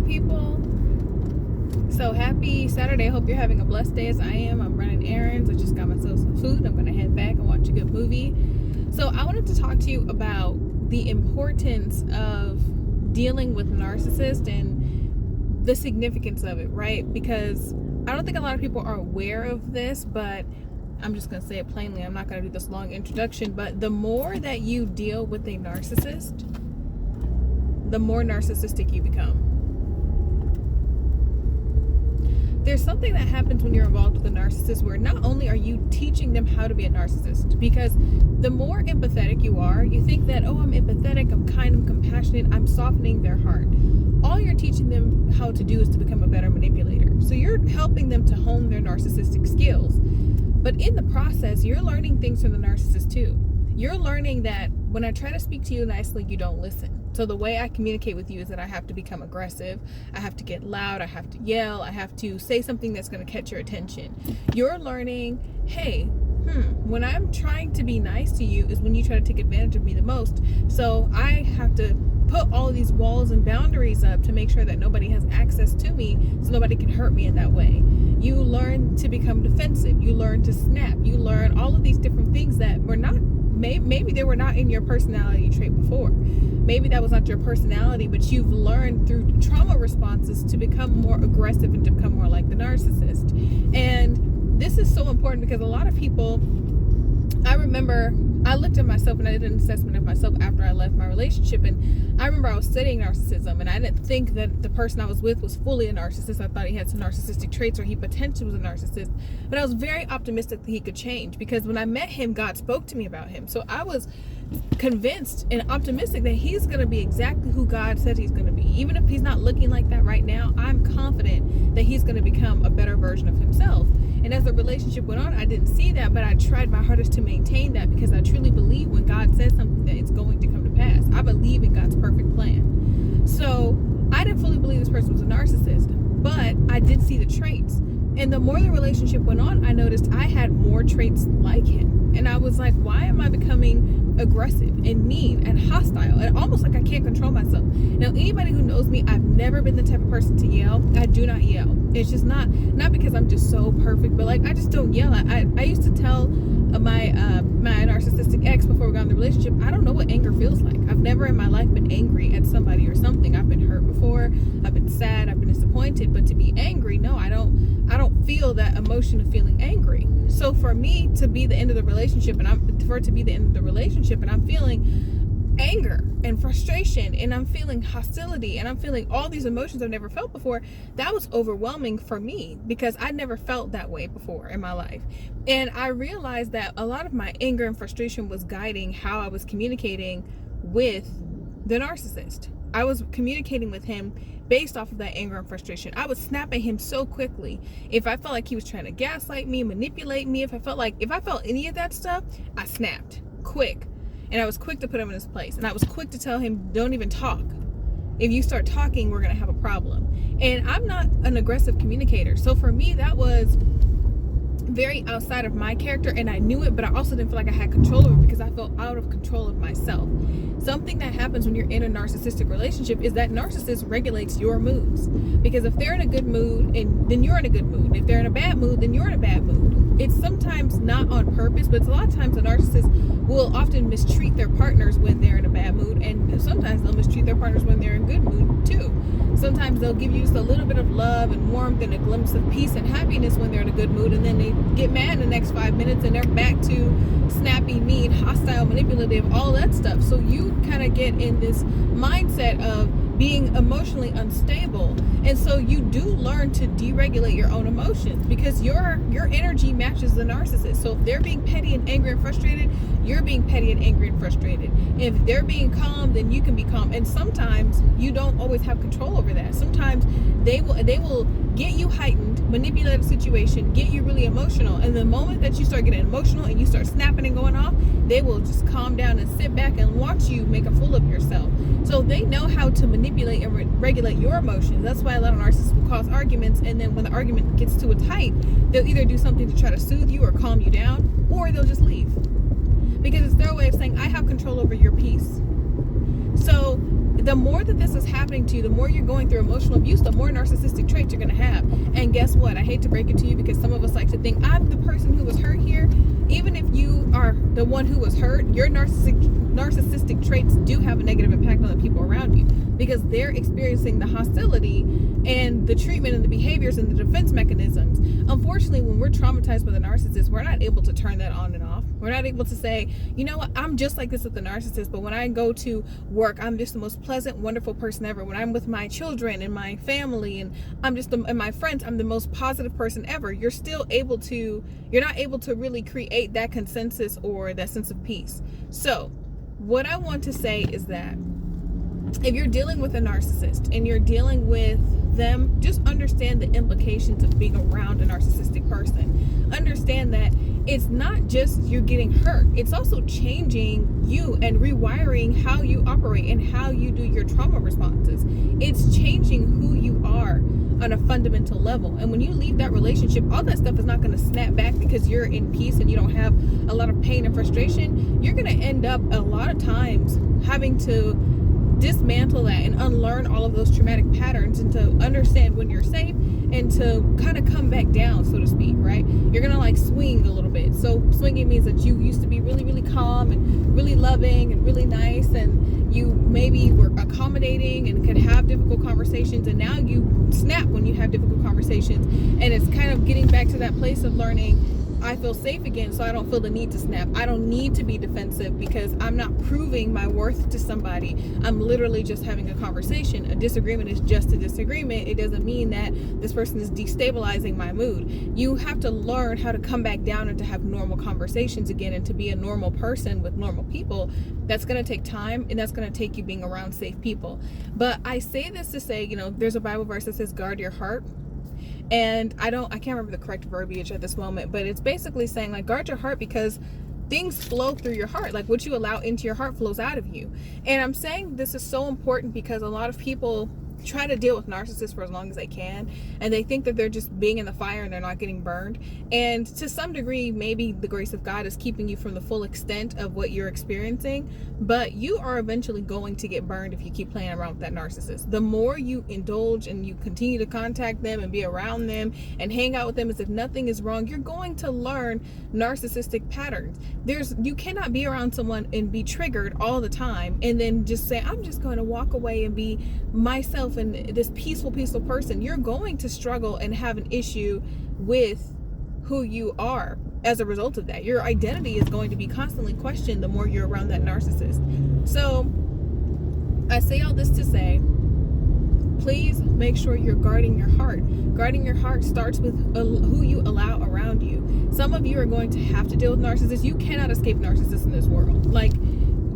people. So happy Saturday. I hope you're having a blessed day as I am. I'm running errands. I just got myself some food. I'm going to head back and watch a good movie. So I wanted to talk to you about the importance of dealing with narcissists and the significance of it, right? Because I don't think a lot of people are aware of this, but I'm just going to say it plainly. I'm not going to do this long introduction, but the more that you deal with a narcissist, the more narcissistic you become. There's something that happens when you're involved with a narcissist where not only are you teaching them how to be a narcissist, because the more empathetic you are, you think that, oh, I'm empathetic, I'm kind, I'm compassionate, I'm softening their heart. All you're teaching them how to do is to become a better manipulator. So you're helping them to hone their narcissistic skills. But in the process, you're learning things from the narcissist too. You're learning that when I try to speak to you nicely, you don't listen. So the way I communicate with you is that I have to become aggressive. I have to get loud. I have to yell. I have to say something that's going to catch your attention. You're learning, hey, when I'm trying to be nice to you is when you try to take advantage of me the most. So I have to put all of these walls and boundaries up to make sure that nobody has access to me, so nobody can hurt me in that way. You learn to become defensive. You learn to snap. You learn all of these different things that were not, maybe they were not in your personality trait before. Maybe that was not your personality, but you've learned through trauma responses to become more aggressive and to become more like the narcissist. And this is so important because a lot of people, I remember I looked at myself and I did an assessment of myself after I left my relationship, and I remember I was studying narcissism, and I didn't think that the person I was with was fully a narcissist. I thought he had some narcissistic traits, or he potentially was a narcissist, but I was very optimistic that he could change, because when I met him, God spoke to me about him. So I was convinced and optimistic that he's going to be exactly who God said he's going to be. Even if he's not looking like that right now, I'm confident that he's going to become a better version of himself. And as the relationship went on, I didn't see that, but I tried my hardest to maintain that, because I truly believe when God says something that it's going to come to pass. I believe in God's perfect plan. So I didn't fully believe this person was a narcissist, but I did see the traits. And the more the relationship went on, I noticed I had more traits like him. And I was like, why am I becoming aggressive and mean and hostile and almost like I can't control myself? Now, anybody who knows me, I've never been the type of person to yell. I do not yell. It's just not because I'm just so perfect, but like I just don't yell. I used to tell my narcissistic ex before we got in the relationship, I don't know what anger feels like. I've never in my life been angry at somebody or something. I've been hurt before. I've been sad. I've been disappointed. But to be angry, no, I don't feel that emotion of feeling angry. So for me to be the end of the relationship, and I'm feeling anger and frustration, and I'm feeling hostility, and I'm feeling all these emotions I've never felt before, that was overwhelming for me, because I never felt that way before in my life. And I realized that a lot of my anger and frustration was guiding how I was communicating with the narcissist. I was communicating with him based off of that anger and frustration. I would snap at him so quickly. If I felt like he was trying to gaslight me, manipulate me, if I felt any of that stuff, I snapped quick. And I was quick to put him in his place. And I was quick to tell him, don't even talk. If you start talking, we're going to have a problem. And I'm not an aggressive communicator. So for me, that was very outside of my character, and I knew it, but I also didn't feel like I had control over it, because I felt out of control of myself. Something that happens when you're in a narcissistic relationship is that narcissist regulates your moods, because if they're in a good mood, and then you're in a good mood. If they're in a bad mood, then you're in a bad mood. It's sometimes not on purpose, but it's a lot of times a narcissist will often mistreat their partners when they're in a bad mood, and sometimes they'll mistreat their partners when they're in good mood too. Sometimes they'll give you just a little bit of love and warmth and a glimpse of peace and happiness when they're in a good mood, and then they get mad in the next 5 minutes and they're back to snappy, mean, hostile, manipulative, all that stuff. So you kind of get in this mindset of being emotionally unstable, and so you do learn to deregulate your own emotions, because your energy matches the narcissist. So if they're being petty and angry and frustrated, you're being petty and angry and frustrated. If they're being calm, then you can be calm. And sometimes you don't always have control over that. Sometimes they will get you heightened, manipulate a situation, get you really emotional, and the moment that you start getting emotional and you start snapping and going off, they will just calm down and sit back and watch you make a fool of yourself. So they know how to manipulate and regulate your emotions. That's why a lot of narcissists will cause arguments, and then when the argument gets to its height, they'll either do something to try to soothe you or calm you down, or they'll just leave, because it's their way of saying, I have control over your peace. So the more that this is happening to you, the more you're going through emotional abuse, the more narcissistic traits you're going to have. And guess what? I hate to break it to you, because some of us like to think, I'm the person who was hurt here. Even if you are the one who was hurt, your narcissistic traits do have a negative impact on the people around you, because they're experiencing the hostility and the treatment and the behaviors and the defense mechanisms. Unfortunately, when we're traumatized by the narcissist, we're not able to turn that on and off. We're not able to say, you know what, I'm just like this with the narcissist, but when I go to work, I'm just the most pleasant, wonderful person ever. When I'm with my children and my family and and my friends, I'm the most positive person ever. You're not able to really create that consensus or that sense of peace. So what I want to say is that if you're dealing with a narcissist and you're dealing with them, just understand the implications of being around a narcissistic person. Understand that it's not just you getting hurt, it's also changing you and rewiring how you operate and how you do your trauma responses. It's changing who you are on a fundamental level. And when you leave that relationship, all that stuff is not going to snap back because you're in peace and you don't have a lot of pain and frustration. You're going to end up a lot of times having to dismantle that and unlearn all of those traumatic patterns, and to understand when you're safe and to kind of come back down, so to speak, right? You're gonna like swing a little bit. So swinging means that you used to be really, really calm and really loving and really nice, and you maybe were accommodating and could have difficult conversations, and now you snap when you have difficult conversations. And it's kind of getting back to that place of learning, I feel safe again, so I don't feel the need to snap. I don't need to be defensive because I'm not proving my worth to somebody. I'm literally just having a conversation. A disagreement is just a disagreement. It doesn't mean that this person is destabilizing my mood. You have to learn how to come back down and to have normal conversations again, and to be a normal person with normal people. That's going to take time, and that's going to take you being around safe people. But I say this to say, there's a Bible verse that says, guard your heart. And I can't remember the correct verbiage at this moment, but it's basically saying, like, guard your heart, because things flow through your heart. Like, what you allow into your heart flows out of you. And I'm saying this is so important because a lot of people try to deal with narcissists for as long as they can, and they think that they're just being in the fire and they're not getting burned. And to some degree, maybe the grace of God is keeping you from the full extent of what you're experiencing, but you are eventually going to get burned if you keep playing around with that narcissist. The more you indulge and you continue to contact them and be around them and hang out with them as if nothing is wrong, you're going to learn narcissistic patterns. You cannot be around someone and be triggered all the time and then just say, I'm just going to walk away and be myself and this peaceful person. You're going to struggle and have an issue with who you are as a result of that. Your identity is going to be constantly questioned the more you're around that narcissist. So I say all this to say, please make sure you're guarding your heart. Guarding your heart starts with who you allow around you. Some of you are going to have to deal with narcissists. You cannot escape narcissists in this world. Like,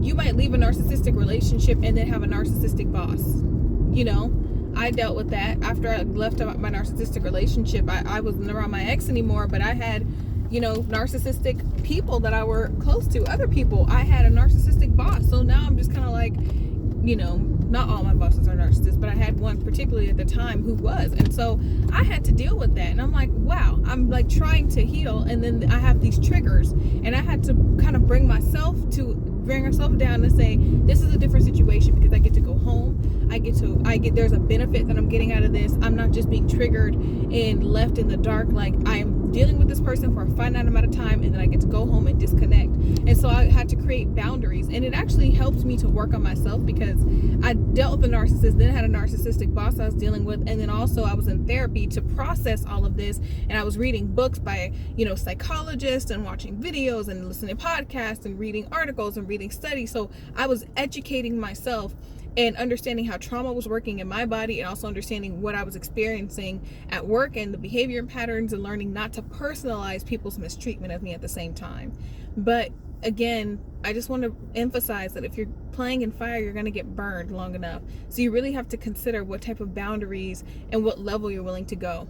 you might leave a narcissistic relationship and then have a narcissistic boss. I dealt with that after I left my narcissistic relationship. I wasn't around my ex anymore, but I had, narcissistic people that I were close to, other people. I had a narcissistic boss. So now I'm just kind of like, not all my bosses are narcissists, but I had one particularly at the time who was. And so I had to deal with that. And I'm like, wow, I'm like trying to heal. And then I have these triggers, and I had to kind of bring myself down and say, this is a different situation because I get to go home. There's a benefit that I'm getting out of this. I'm not just being triggered and left in the dark. Like, I'm dealing with this person for a finite amount of time, and then I get to go home and disconnect. And so I had to create boundaries, and it actually helped me to work on myself because I dealt with a narcissist, then had a narcissistic boss I was dealing with, and then also I was in therapy to process all of this, and I was reading books by, psychologists, and watching videos and listening to podcasts and reading articles and reading studies. So I was educating myself and understanding how trauma was working in my body, and also understanding what I was experiencing at work and the behavior patterns, and learning not to personalize people's mistreatment of me at the same time. But again, I just want to emphasize that if you're playing in fire, you're going to get burned long enough. So you really have to consider what type of boundaries and what level you're willing to go.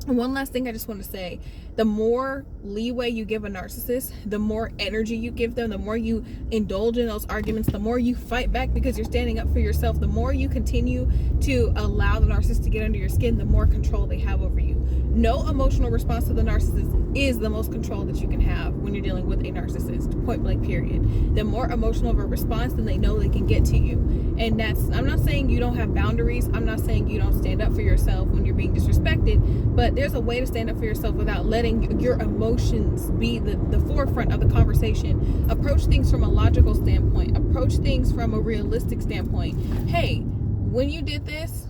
And one last thing I just want to say, the more leeway you give a narcissist, the more energy you give them, the more you indulge in those arguments, the more you fight back because you're standing up for yourself, the more you continue to allow the narcissist to get under your skin, the more control they have over you. No emotional response to the narcissist is the most control that you can have when you're dealing with a narcissist, point blank period. The more emotional of a response, then they know they can get to you. And I'm not saying you don't have boundaries. I'm not saying you don't stand up for yourself when you're being disrespected, but there's a way to stand up for yourself without letting your emotions be the forefront of the conversation. Approach things from a logical standpoint. Approach things from a realistic standpoint. Hey, when you did this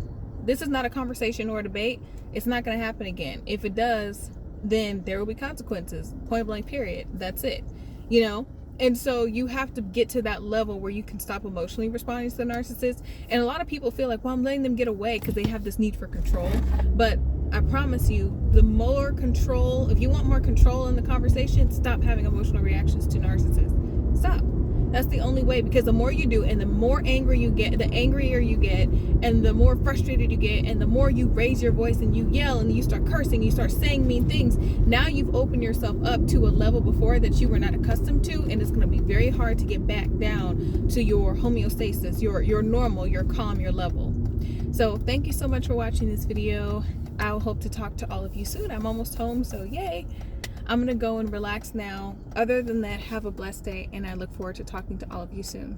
is not a conversation or a debate. It's not going to happen again. If it does, then there will be consequences. Point blank period. That's it. You know? And so you have to get to that level where you can stop emotionally responding to the narcissist. And a lot of people feel like, well, I'm letting them get away because they have this need for control. But I promise you, the more control, if you want more control in the conversation, stop having emotional reactions to narcissists. Stop. That's the only way, because the more you do and the more angry you get, the angrier you get, and the more frustrated you get, and the more you raise your voice and you yell and you start cursing, you start saying mean things, now you've opened yourself up to a level before that you were not accustomed to, and it's going to be very hard to get back down to your homeostasis, your normal, your calm, your level. So thank you so much for watching this video. I'll hope to talk to all of you soon. I'm almost home, so yay. I'm going to go and relax now. Other than that, have a blessed day, and I look forward to talking to all of you soon.